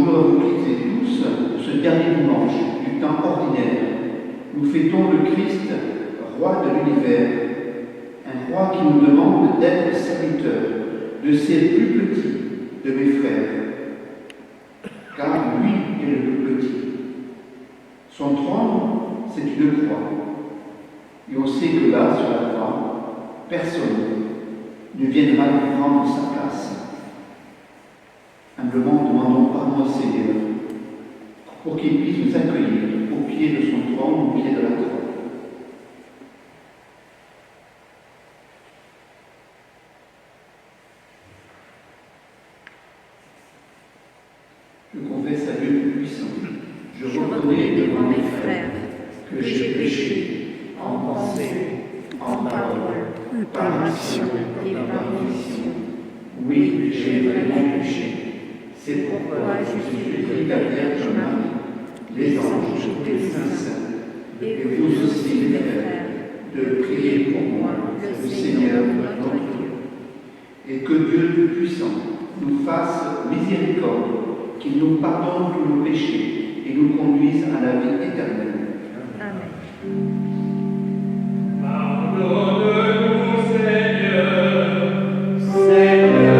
Bonjour à vous toutes et tous. Ce dernier dimanche du temps ordinaire, nous fêtons le Christ, roi de l'univers, un roi qui nous demande d'être serviteur de ses plus petits, de mes frères, car lui est le plus petit. Son trône, c'est une croix. Et on sait que là, sur la croix, personne ne viendra lui prendre sa place. Humblement, demandons pardon au Seigneur pour qu'il puisse nous accueillir au pied de son trône, au pied de la croix. Je confesse à Dieu Tout-Puissant. Je reconnais devant mes frères que j'ai péché en pensée, en parole, par action et par omission. Oui, j'ai vraiment péché. C'est pourquoi je suis prie de la Vierge Marie, les anges et les saints, et vous aussi, mes frères, de prier pour moi, le Seigneur notre Dieu. Et que Dieu Tout-Puissant nous fasse miséricorde, qu'il nous pardonne tous nos péchés et nous conduise à la vie éternelle. Amen. Pardonne-nous, Seigneur, Seigneur.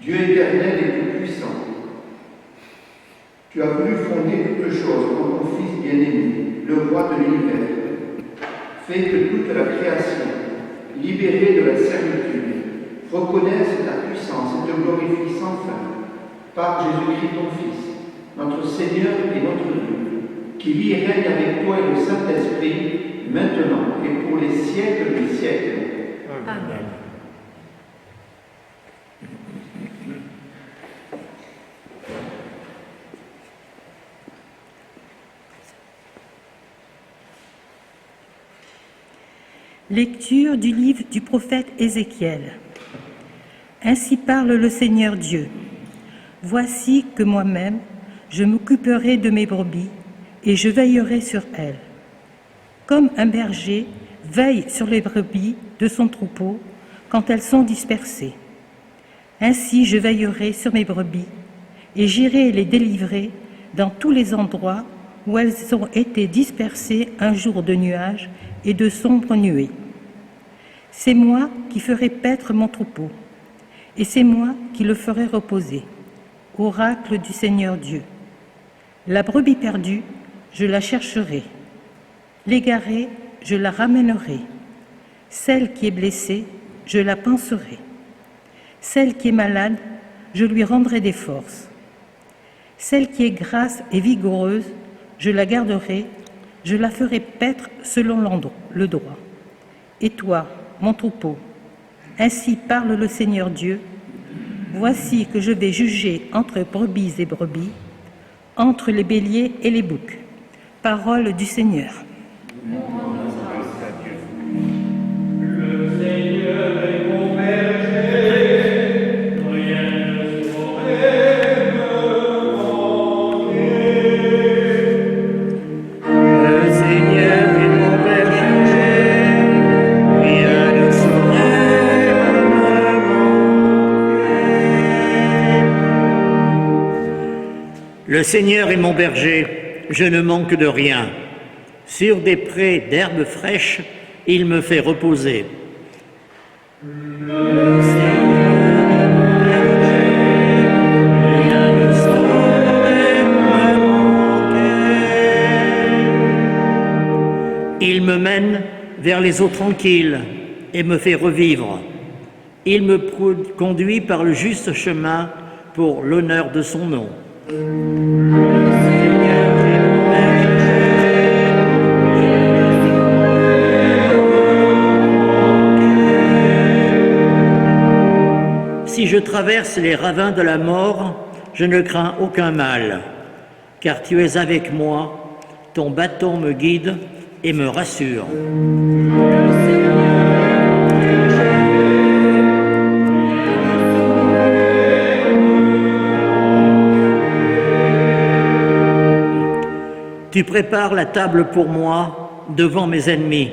Dieu éternel et tout-puissant, tu as voulu fonder toutes choses en ton Fils bien-aimé, le roi de l'univers. Fais que toute la création, libérée de la servitude, reconnaisse ta puissance et te glorifie sans fin, par Jésus-Christ ton Fils, notre Seigneur et notre Dieu, qui vit et règne avec toi et le Saint-Esprit, maintenant et pour les siècles des siècles. Amen. Lecture du livre du prophète Ézéchiel. Ainsi parle le Seigneur Dieu. Voici que moi-même, je m'occuperai de mes brebis et je veillerai sur elles. Comme un berger veille sur les brebis de son troupeau quand elles sont dispersées. Ainsi je veillerai sur mes brebis et j'irai les délivrer dans tous les endroits où elles ont été dispersées un jour de nuages et de sombres nuées. C'est moi qui ferai paître mon troupeau, et c'est moi qui le ferai reposer, oracle du Seigneur Dieu. La brebis perdue, je la chercherai. L'égarée, je la ramènerai. Celle qui est blessée, je la panserai. Celle qui est malade, je lui rendrai des forces. Celle qui est grasse et vigoureuse, je la garderai, je la ferai paître selon le droit. Et toi, mon troupeau, ainsi parle le Seigneur Dieu, voici que je vais juger entre brebis et brebis, entre les béliers et les boucs. Parole du Seigneur. Le Seigneur est mon berger, rien ne saurait me manquer. Le Seigneur est mon berger, rien ne saurait me manquer. Le Seigneur est mon berger, je ne manque de rien. Sur des prés d'herbes fraîches, il me fait reposer. Le Seigneur est mon berger, rien ne saurait me manquer. Il me mène vers les eaux tranquilles et me fait revivre. Il me conduit par le juste chemin pour l'honneur de son nom. Si je traverse les ravins de la mort, je ne crains aucun mal, car tu es avec moi, ton bâton me guide et me rassure. Tu prépares la table pour moi devant mes ennemis.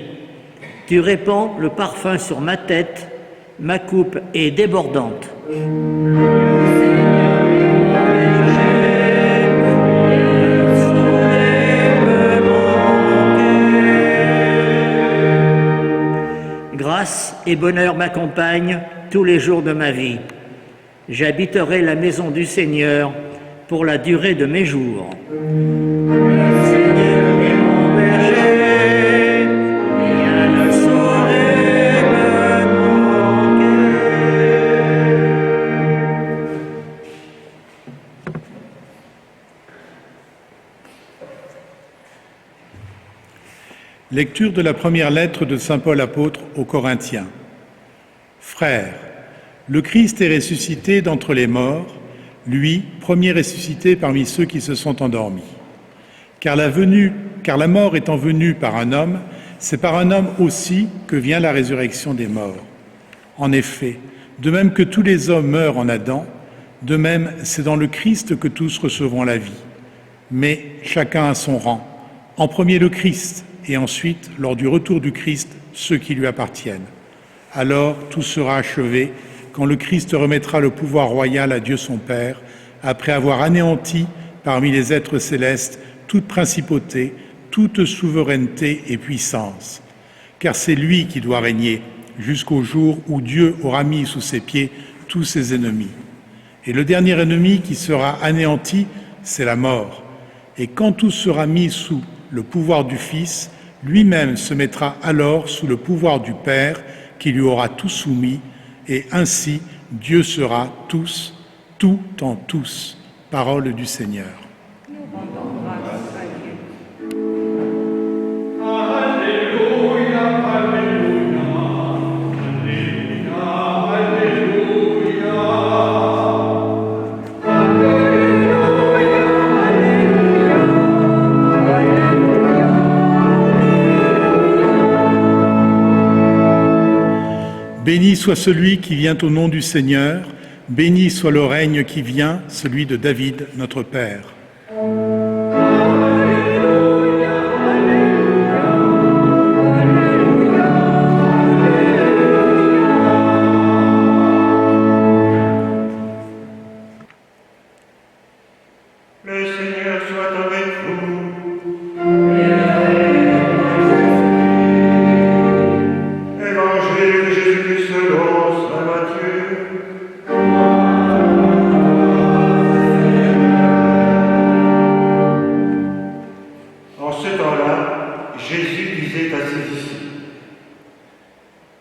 Tu répands le parfum sur ma tête, ma coupe est débordante. Grâce et bonheur m'accompagnent tous les jours de ma vie. J'habiterai la maison du Seigneur pour la durée de mes jours. Le Seigneur est mon berger, rien ne saurait me manquer. Lecture de la première lettre de saint Paul apôtre aux Corinthiens. Frères, le Christ est ressuscité d'entre les morts, lui, premier ressuscité parmi ceux qui se sont endormis. Car la mort étant venue par un homme, c'est par un homme aussi que vient la résurrection des morts. En effet, de même que tous les hommes meurent en Adam, de même c'est dans le Christ que tous recevront la vie. Mais chacun à son rang. En premier le Christ, et ensuite, lors du retour du Christ, ceux qui lui appartiennent. Alors tout sera achevé quand le Christ remettra le pouvoir royal à Dieu son Père, après avoir anéanti parmi les êtres célestes toute principauté, toute souveraineté et puissance. Car c'est lui qui doit régner jusqu'au jour où Dieu aura mis sous ses pieds tous ses ennemis. Et le dernier ennemi qui sera anéanti, c'est la mort. Et quand tout sera mis sous le pouvoir du Fils, lui-même se mettra alors sous le pouvoir du Père qui lui aura tout soumis, et ainsi Dieu sera tous, tout en tous. Parole du Seigneur. Nous rendons grâce à Dieu. Alléluia, Alléluia, Alléluia, Béni soit celui qui vient au nom du Seigneur, béni soit le règne qui vient, celui de David, notre Père. Le Seigneur soit avec vous.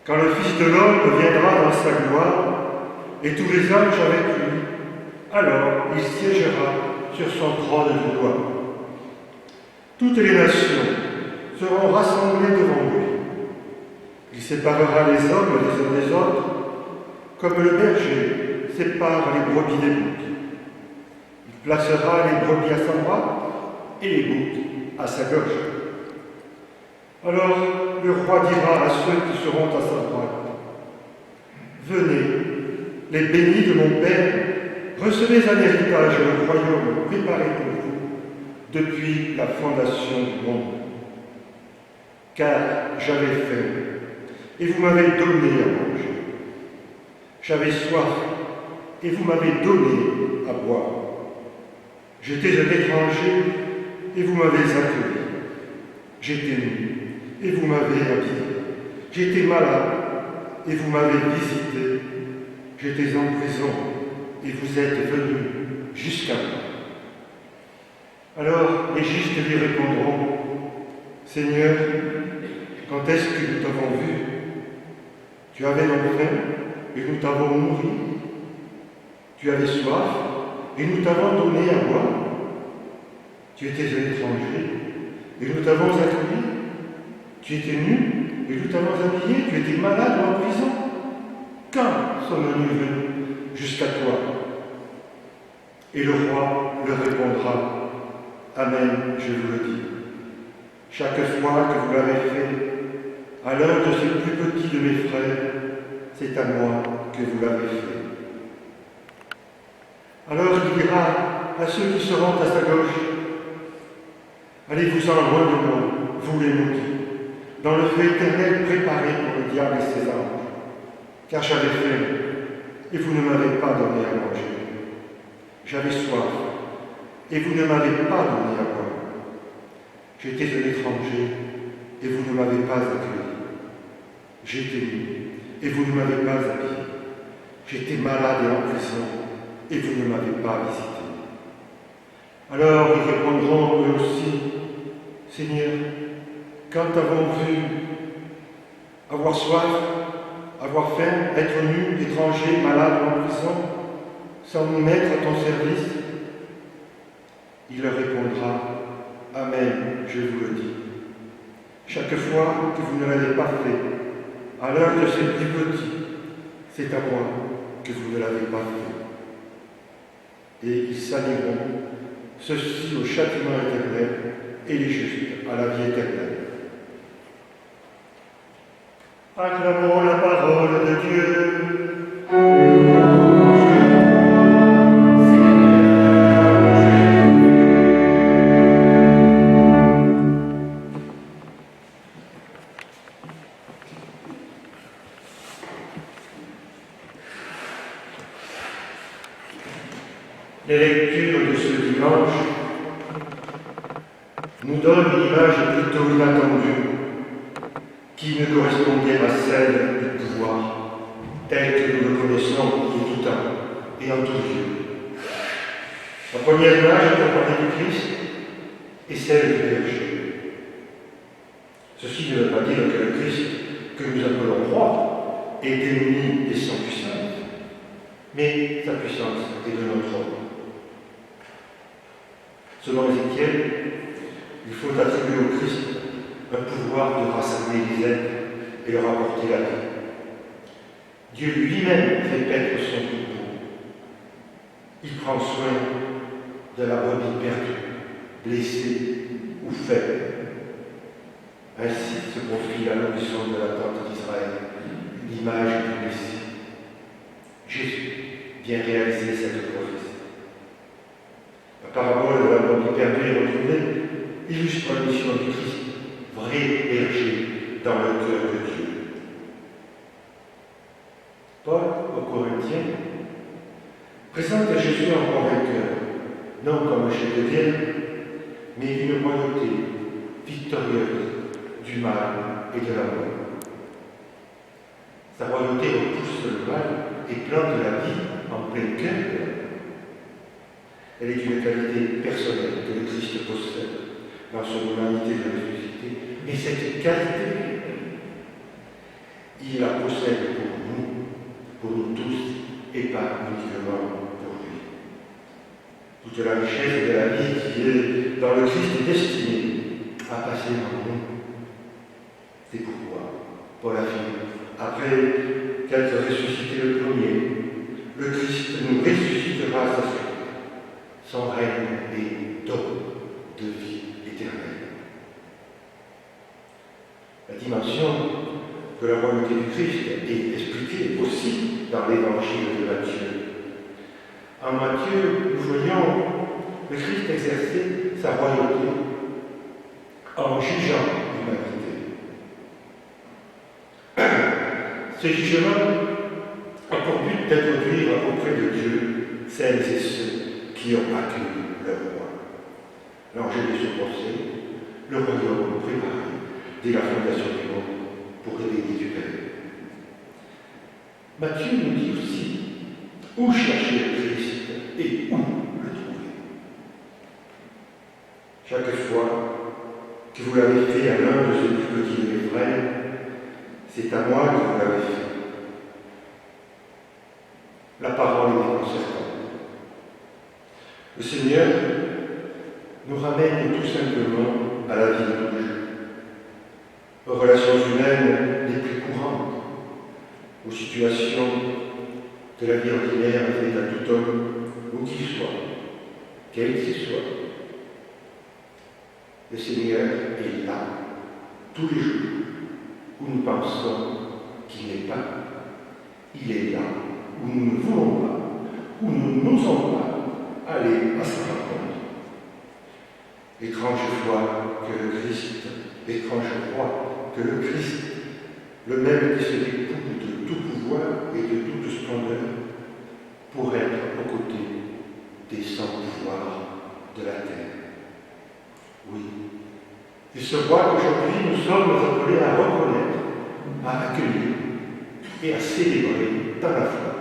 quand le Fils de l'homme viendra dans sa gloire, et tous les anges avec lui, alors il siégera sur son trône de gloire. Toutes les nations seront rassemblées devant lui. Il séparera les hommes les uns des autres, comme le berger sépare les brebis des boucs. Il placera les brebis à sa droite et les boucs à sa gauche. Alors le roi dira à ceux qui seront à sa droite, « Venez, les bénis de mon Père, recevez un héritage le royaume préparé pour vous depuis la fondation du monde. Car j'avais faim, et vous m'avez donné à manger. J'avais soif, et vous m'avez donné à boire. J'étais un étranger, et vous m'avez accueilli. J'étais nu, et vous m'avez habillé. J'étais malade, et vous m'avez visité. J'étais en prison, et vous êtes venus jusqu'à moi. » Alors les justes lui répondront, « Seigneur, quand est-ce que nous t'avons vu? Tu avais donc faim, et nous t'avons nourri. Tu avais soif, et nous t'avons donné à boire. Tu étais un étranger, et nous t'avons accueilli. Tu étais nu, et nous t'avons habillé. Tu étais malade ou en prison. Quand sommes-nous venus jusqu'à toi? » Et le roi leur répondra, « Amen, je vous le dis. Chaque fois que vous l'avez fait, à l'un de ces plus petits de mes frères, c'est à moi que vous l'avez fait. » Alors il dira à ceux qui seront à sa gauche, « Allez-vous-en loin de moi, vous les maudits, dans le feu éternel préparé pour le diable et ses anges. Car j'avais faim, et vous ne m'avez pas donné à manger. J'avais soif, et vous ne m'avez pas donné à boire. J'étais un étranger, et vous ne m'avez pas accueilli. J'étais nu, et vous ne m'avez pas habillé. J'étais malade et en prison, et vous ne m'avez pas visité. » Alors ils répondront eux aussi, « Seigneur, quand t'avons vu avoir soif, avoir faim, être nu, étranger, malade ou en prison, sans nous mettre à ton service? » Il leur répondra, « Amen, je vous le dis. Chaque fois que vous ne l'avez pas fait, à l'un de ces plus petits, c'est à moi que vous ne l'avez pas fait. » Et ils s'allieront, ceux-ci au châtiment éternel et les justes à la vie éternelle. Acclamons la parole de Dieu. Les lectures de ce dimanche nous donnent une image plutôt inattendue qui ne correspondait à celle du pouvoir tel que nous le connaissons de tout temps et en tout lieu. La première image accompagnée du Christ est celle du berger. Ceci ne veut pas dire que le Christ que nous appelons roi est ennemi et sans puissance, mais sa puissance est de notre homme. Selon Ézéchiel, il faut attribuer au Christ un pouvoir de rassembler les êtres et leur apporter la vie. Dieu lui-même fait paître son troupeau. Il prend soin de la brebis perdue, blessée ou faible. Ainsi se profile à l'horizon de la tente d'Israël l'image du Messie. Jésus vient réaliser cette prophétie. La parabole de la brebis perdue et retrouvée illustre la mission du Christ, vrai berger dans le cœur de Dieu. Paul, aux Corinthiens, présente Jésus en convainqueur, non comme un chef de guerre, mais une royauté victorieuse du mal et de la mort. Sa royauté repousse le mal et plante la vie en plein cœur de la mort. Elle est une qualité personnelle que le Christ possède dans son humanité de ressuscité, et cette qualité, il la toute la richesse de la vie qui est dans le Christ est destinée à passer en nous. C'est pourquoi Paul affirme, après qu'être ressuscité le premier, le Christ nous ressuscitera à sa suite. Son règne est don de vie éternelle. La dimension de la royauté du Christ est expliquée aussi dans l'évangile de Matthieu. En Matthieu, nous voyons le Christ exercer sa royauté en jugeant l'humanité. Ce jugement a pour but d'introduire auprès de Dieu celles et ceux qui ont accueilli leur roi. L'enjeu de ce procès, le royaume préparé dès la fondation du monde pour révéler du Père. Matthieu nous dit aussi où chercher le Christ et où le trouver. Chaque fois que vous l'avez fait à l'un de ces plus petits de mes frères, c'est à moi que vous l'avez fait. La parole est déconcertante. Le Seigneur nous ramène tout simplement à la vie rouge, aux relations humaines les plus courantes, aux situations de la vie ordinaire faite à tout homme, où qu'il soit, quel qu'il soit. Le Seigneur est là, tous les jours, où nous pensons qu'il n'est pas. Il est là, où nous ne voulons pas, où nous n'osons pas aller à sa rencontre. Étrange foi que le Christ, étrange roi que le Christ, le même qui se dépouille de tout pouvoir et de toute splendeur, pour être aux côtés des sans-pouvoirs de la terre. Oui, et ce roi qu'aujourd'hui nous sommes appelés à reconnaître, à accueillir et à célébrer dans la foi.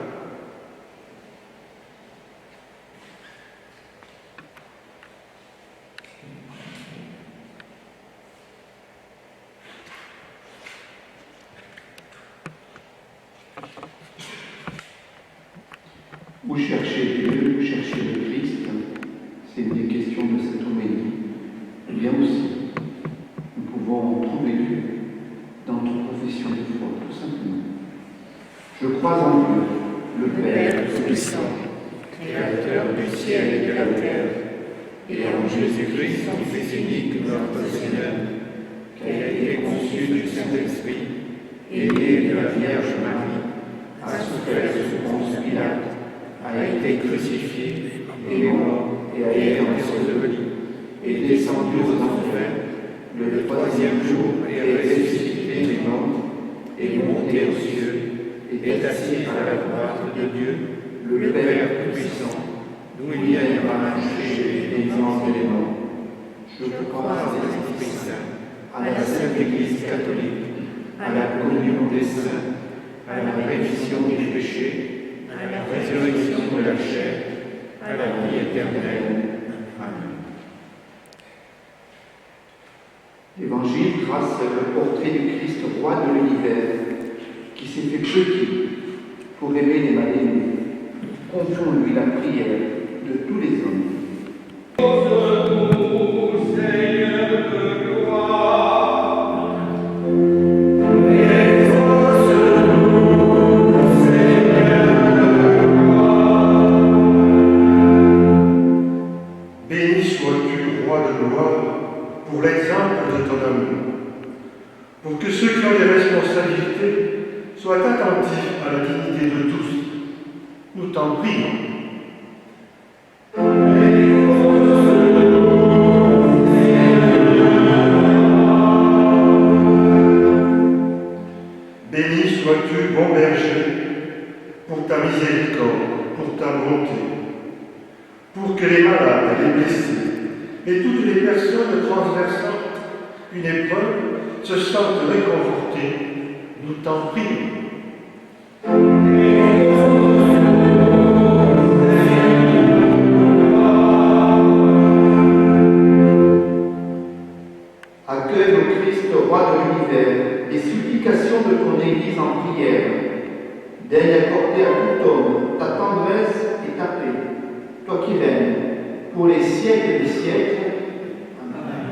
Où chercher Dieu, où chercher le Christ, c'est une des questions de cette homélie. Eh bien aussi, nous pouvons trouver Dieu dans notre profession de foi, tout simplement. Je crois en Dieu, le Père Tout-Puissant, Créateur du ciel et de la terre, et en Jésus-Christ, son Fils unique, notre Seigneur, qui a été conçu du Saint-Esprit, et né de la Vierge Marie, a souffert sous Ponce Pilate, a été crucifié, et mort, et a été enseveli, et descendu aux enfers, le troisième jour est ressuscité des morts, et monté aux cieux, et est assis à la droite de Dieu, le Père Tout-Puissant, d'où il viendra juger les vivants et les morts. Je crois en l'Esprit Saint, à la Sainte Église catholique, à la communion des saints, à la rémission des péchés, à la résurrection de la chair, à la vie éternelle. Amen. L'Évangile trace le portrait du Christ, roi de l'univers, qui s'est fait petit pour aimer les mal-aimés. Confions-lui la prière de tous les hommes. Pose-nous, Seigneur de gloire. Béni sois-tu, roi de gloire, pour l'exemple de ton amour, pour que ceux qui ont des responsabilités soient attentifs à la dignité de tous. Nous t'en prions. Béni sois-tu, bon berger, pour ta miséricorde, pour ta bonté, pour que les malades, les blessés et toutes les personnes transversant une épreuve se sentent réconfortées. Nous t'en prions. Accueille au Christ, roi de l'univers, les supplications de ton Église en prière. Daigne accorder à tout homme ta tendresse et ta paix, toi qui règnes pour les siècles des siècles. Amen.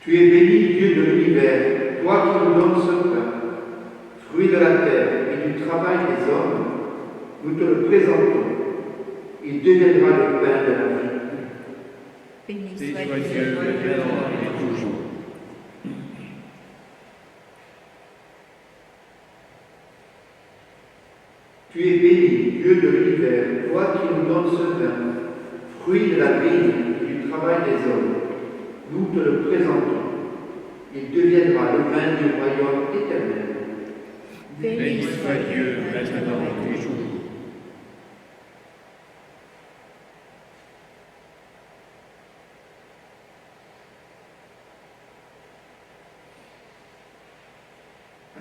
Tu es béni, Dieu de l'univers, toi qui nous donnes ce pain, fruit de la terre et du travail des hommes, nous te le présentons. Il deviendra le pain de la vie. Béni Béni soit soit Dieu, Dieu, maintenant et toujours. Tu es béni, Dieu de l'univers, toi qui nous donnes ce pain, fruit de la vigne et du travail des hommes. Nous te le présentons. Il deviendra le vin du royaume éternel. Béni soit Dieu, maintenant et toujours.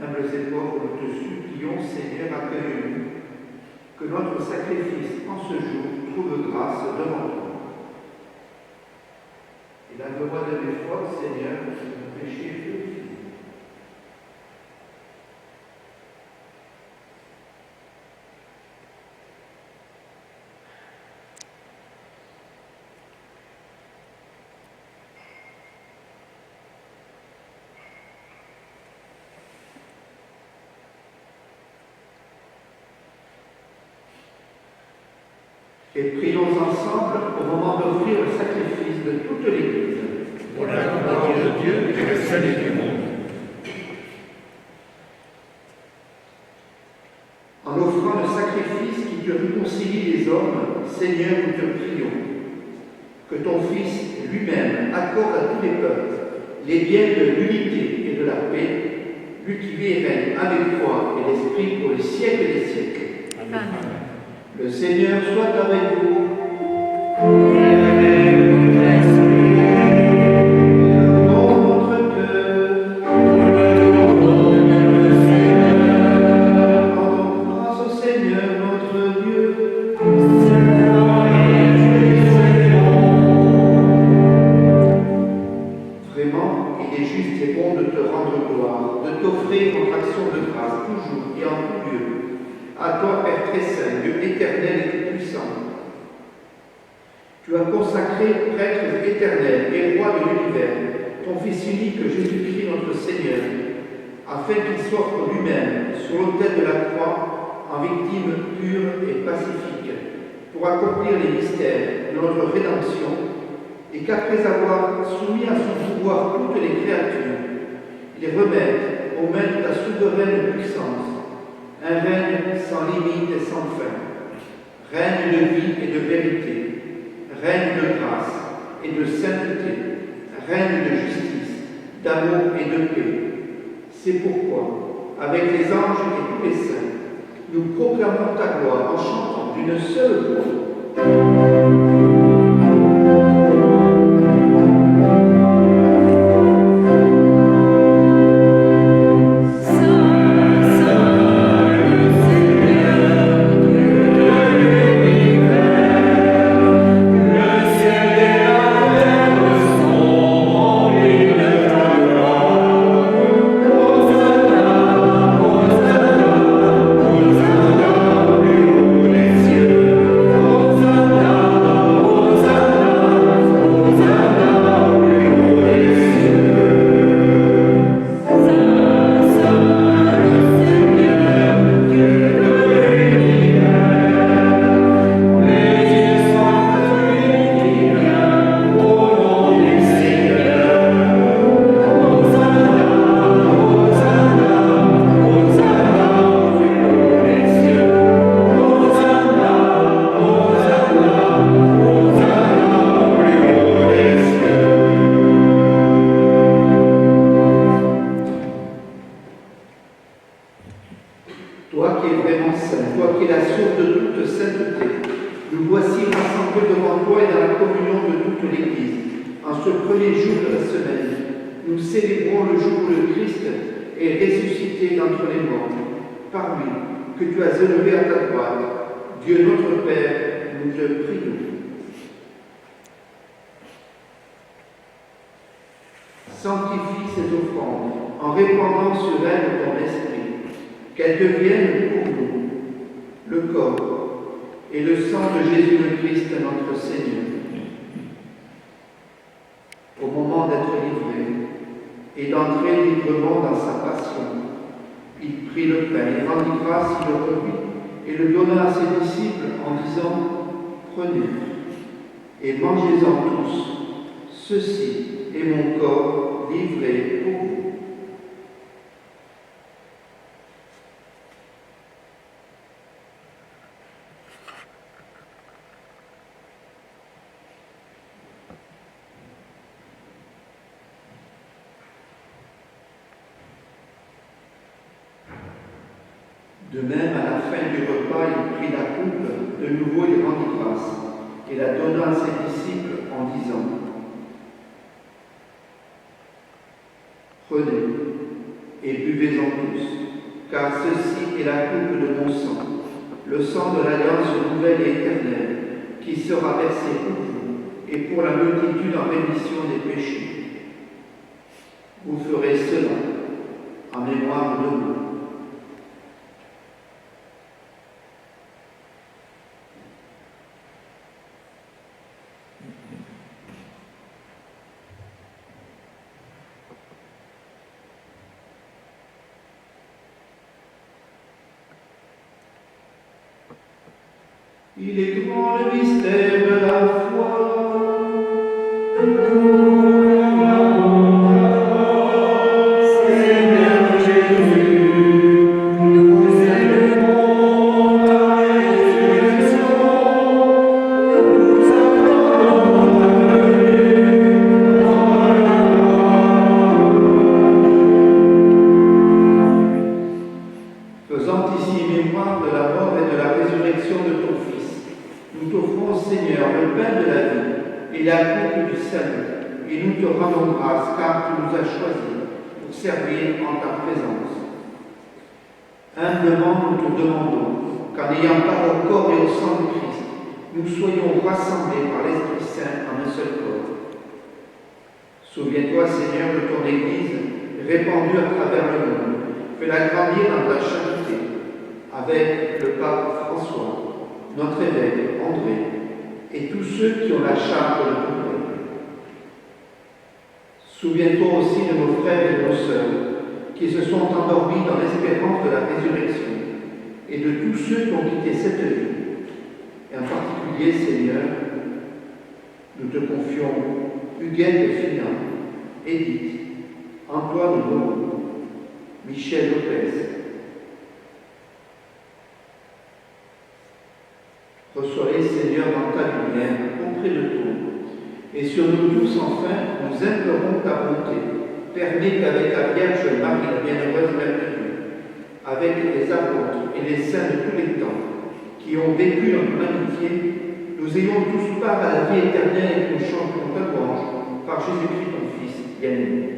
Humbles et pauvres, nous te supplions, Seigneur, accueille-nous, que notre sacrifice en ce jour trouve grâce devant toi. Et la gloire de mes foi, Seigneur, que nos péchés purifient. Et prions ensemble au moment d'offrir le sacrifice de toute l'Église. Pour la gloire de Dieu et le salut du monde. En offrant le sacrifice qui te réconcilie les hommes, Seigneur, nous te prions que ton Fils lui-même accorde à tous les peuples les biens de l'unité et de la paix, lui qui vit et règne avec toi et l'Esprit pour les siècles des siècles. Amen. Le Seigneur soit avec vous. Tu as consacré prêtre éternel et roi de l'univers, ton Fils unique Jésus-Christ notre Seigneur, afin qu'il s'offre lui-même sur l'autel de la croix en victime pure et pacifique, pour accomplir les mystères de notre rédemption, et qu'après avoir soumis à son pouvoir toutes les créatures, il remette aux mains de ta souveraine puissance un règne sans limite et sans fin, règne de vie et de vérité, règne de grâce et de sainteté, règne de justice, d'amour et de paix. C'est pourquoi, avec les anges et tous les saints, nous proclamons ta gloire en chantant d'une seule voix. Saint, Saint, le Seigneur, Dieu de l'univers, le ciel et la terre sont toi qui es vraiment saint, toi qui es la source de toute sainteté, nous voici rassemblés devant toi et dans la communion de toute l'Église. En ce premier jour de la semaine, nous célébrons le jour où le Christ est ressuscité d'entre les morts. Par lui, que tu as élevé à ta droite, Dieu notre Père, nous te prions. Sanctifie cette offrande en répandant sur elle ton esprit, qu'elle devienne pour nous le corps et le sang de Jésus le Christ, notre Seigneur. Au moment d'être livré et d'entrer librement dans sa passion, il prit le pain, il rendit grâce, il le remit et le donna à ses disciples en disant « Prenez et mangez-en tous, ceci est mon corps livré pour vous. » De même, à la fin du repas, il prit la coupe, de nouveau il rendit grâce, et la donna à ses disciples en disant « Prenez et buvez-en tous, car ceci est la coupe de mon sang, le sang de l'alliance nouvelle et éternelle, qui sera versé pour vous et pour la multitude en rémission des péchés. Vous ferez cela en mémoire de moi. » Il est grand le mystère de la foi. Seigneur Jésus, nous célébrons ta résurrection. Nous attendons ta venue dans la gloire. Faisant ici mémoire de la mort et de la résurrection de ton Fils, nous t'offrons, Seigneur, le pain de la vie et la coupe du salut, et nous te rendons grâce, car tu nous as choisis pour servir en ta présence. Humblement, nous te demandons qu'en ayant part au corps et au sang du Christ, nous soyons rassemblés par l'Esprit Saint en un seul corps. Souviens-toi, Seigneur, de ton Église répandue à travers le monde. Fais-la grandir dans ta charité, avec le pape François, notre évêque André, et tous ceux qui ont la charge de ton peuple. Souviens-toi aussi de nos frères et de nos sœurs qui se sont endormis dans l'espérance de la résurrection, et de tous ceux qui ont quitté cette vie. Et en particulier, Seigneur, nous te confions Huguette et Fina, Edith, Antoine Beau, Michel Lopez. Reçois-les, Seigneur, dans ta lumière, auprès de toi. Et sur nous tous, enfin, nous implorons ta bonté. Permets qu'avec la Vierge Marie, la bienheureuse Mère de Dieu, avec les apôtres et les saints de tous les temps, qui ont vécu notre amitié, nous ayons tous part à la vie éternelle et que nous chantons ta louange par Jésus-Christ, ton Fils, bien-aimé.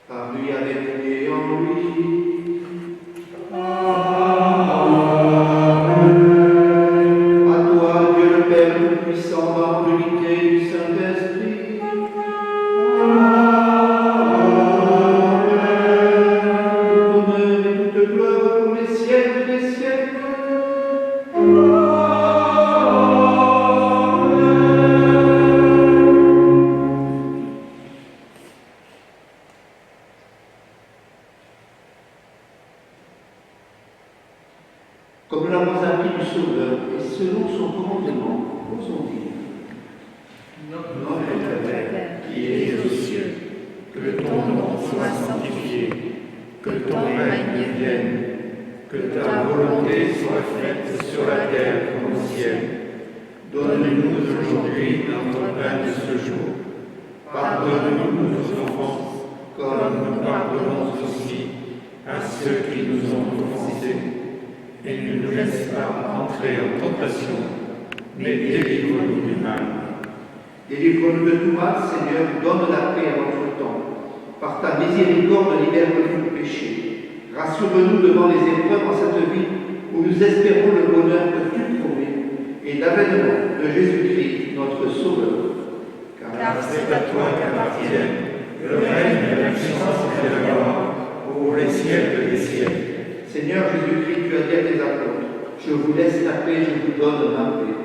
Par lui, avec lui et en lui. Amen. À toi, Dieu le Père Tout-Puissant, dans l'unité du Saint-Esprit. Amen. Tout honneur et toute gloire pour les siècles des siècles. Amen. Comme nous l'avons appris du Sauveur, et selon son commandement, osons dire. Notre Père, qui es aux cieux, que ton nom soit sanctifié, que ton règne vienne, que ta volonté soit faite sur la terre comme au ciel. Donne-nous aujourd'hui notre pain de ce jour. Pardonne-nous nos offenses, comme nous pardonnons aussi à ceux qui nous ont offensés. Et ne nous laisse pas entrer en tentation, mais délivre-nous du mal. Délivre-nous de tout mal, Seigneur, donne la paix à notre temps. Par ta miséricorde, libère-nous du péché. Rassure-nous devant les épreuves en cette vie où nous espérons le bonheur que tu promets et l'avènement de Jésus-Christ, notre Sauveur. Car c'est à toi qu'appartiennent le règne, la puissance et la gloire pour les siècles des siècles. Seigneur Jésus-Christ, tu as dit à tes apôtres, je vous laisse la paix, je vous donne ma paix.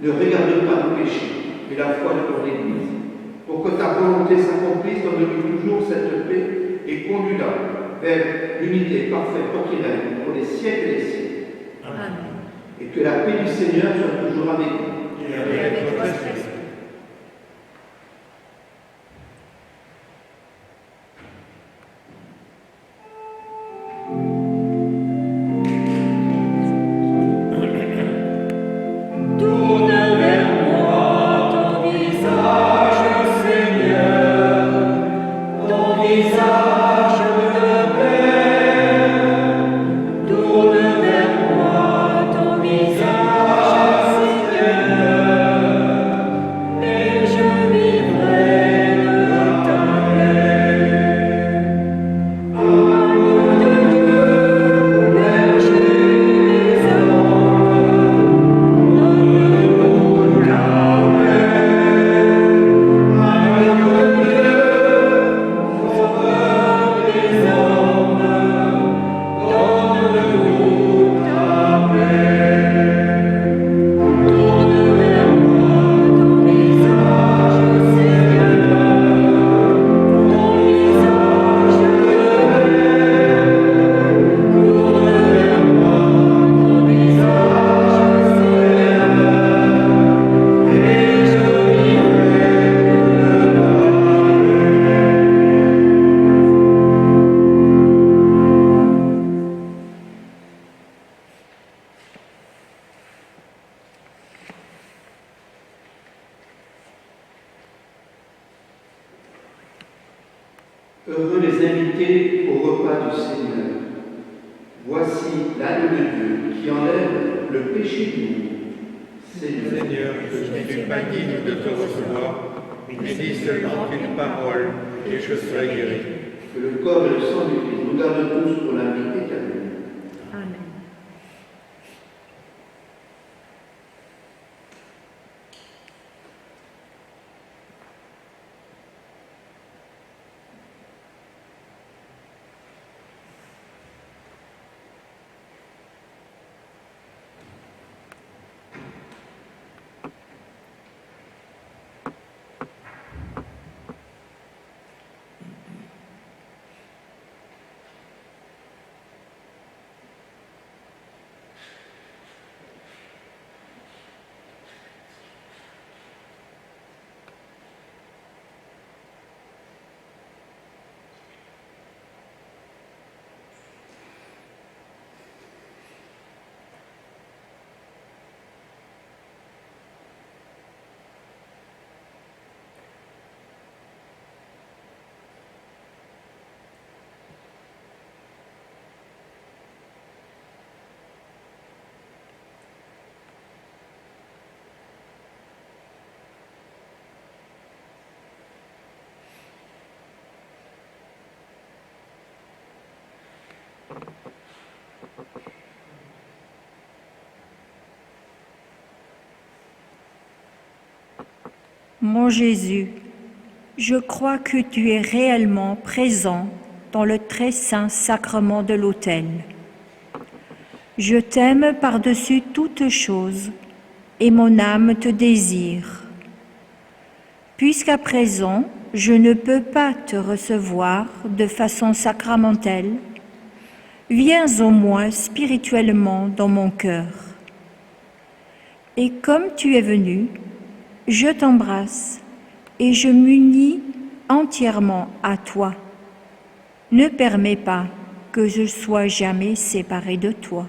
Ne regarde pas le péché, mais la foi de ton Église. Pour que ta volonté s'accomplisse, donne-nous toujours cette paix et conduis-la vers l'unité parfaite pour qui règne pour les siècles des siècles. Amen. Et que la paix du Seigneur soit toujours avec vous. Et avec votre esprit. Heureux les invités au repas du Seigneur. Voici l'agneau de Dieu qui enlève le péché du monde. Seigneur, je ne suis pas digne de te recevoir, mais dis seulement une parole et je serai guéri. Que le corps et le sang du Christ nous gardent tous pour la vie éternelle. Amen. Mon Jésus, je crois que tu es réellement présent dans le très saint sacrement de l'autel. Je t'aime par-dessus toutes choses et mon âme te désire. Puisqu'à présent, je ne peux pas te recevoir de façon sacramentelle, viens au moins spirituellement dans mon cœur. Et comme tu es venu, je t'embrasse et je m'unis entièrement à toi. Ne permets pas que je sois jamais séparée de toi.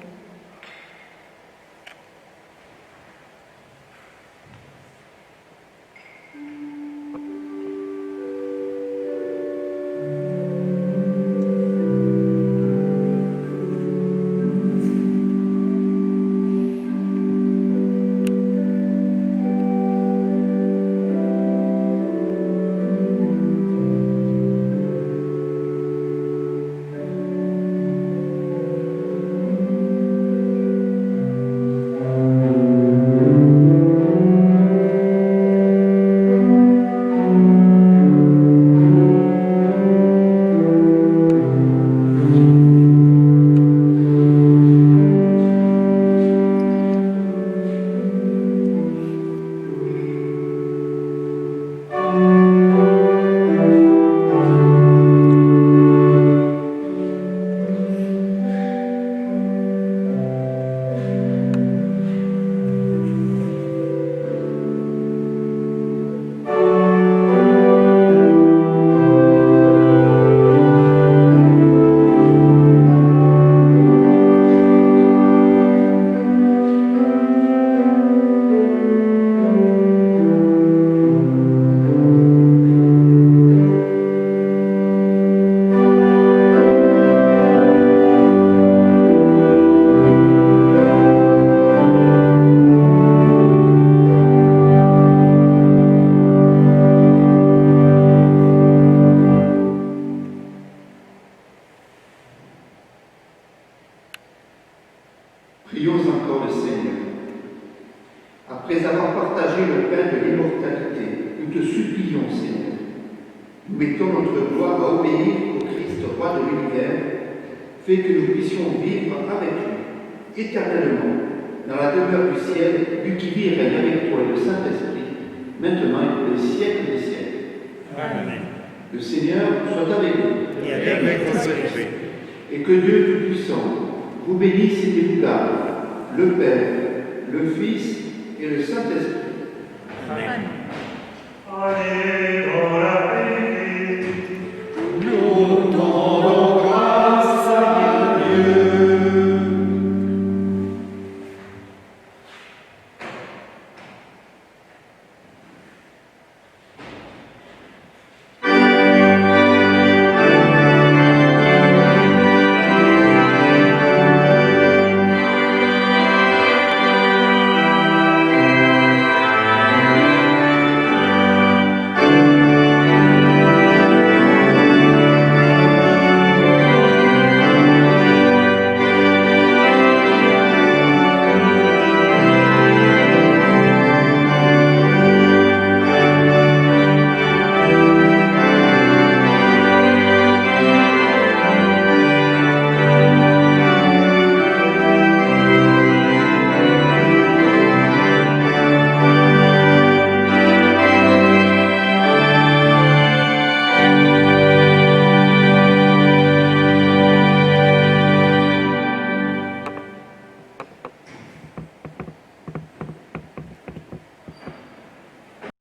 pain de l'immortalité, nous te supplions, Seigneur. Nous mettons notre gloire à obéir au Christ, roi de l'univers, fait que nous puissions vivre avec lui, éternellement, dans la demeure du ciel, lui qui vit et règne avec toi et le Saint-Esprit, maintenant et pour les siècles des siècles. Amen. Le Seigneur soit avec vous. Et avec votre esprit. Et que Dieu Tout-Puissant vous bénisse et vous garde, le Père, le Fils et le Saint-Esprit. Amen.